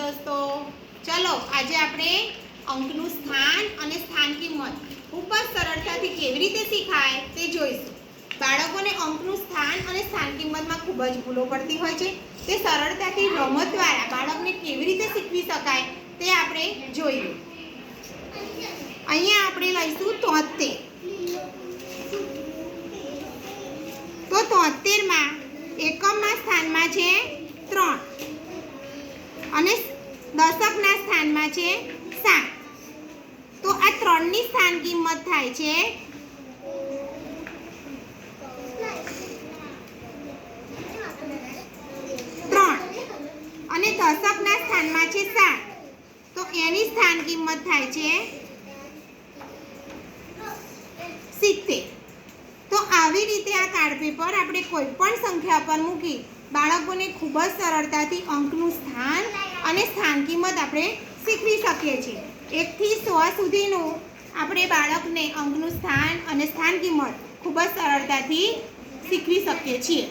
દોસ્તો, ચલો આજે આપણે અંકનું સ્થાન અને સ્થાન કિંમત ખૂબ જ સરળતાથી કેવી રીતે શીખાય તે જોઈશું. બાળકોને અંકનું સ્થાન અને સ્થાન કિંમતમાં ખૂબ જ ભૂલો પડતી હોય છે. તે સરળતાથી રમત દ્વારા બાળકને કેવી રીતે શીખવી શકાય તે આપણે જોઈએ. અહીંયા આપણે લઈશું 73. તો 73માં એકમના સ્થાનમાં છે 3 અને દશકના સ્થાનમાં છે 7. તો આ 3 ની સ્થાન કિંમત થાય છે 3 અને દશકના સ્થાનમાં છે 7. તો એની સ્થાન કિંમત થાય છે 70. તો આવી રીતે આ કાર્ડ પેપર આપણે કોઈ પણ સંખ્યા પર મૂકી બાળકોને ખૂબ જ સરળતાથી અંકનું સ્થાન અને સ્થાન કિંમત આપણે શીખવી શકીએ છીએ. 1 થી 100 સુધીનું આપણે બાળકને અંકનું સ્થાન અને સ્થાન કિંમત ખૂબ જ સરળતાથી શીખવી શકીએ છીએ.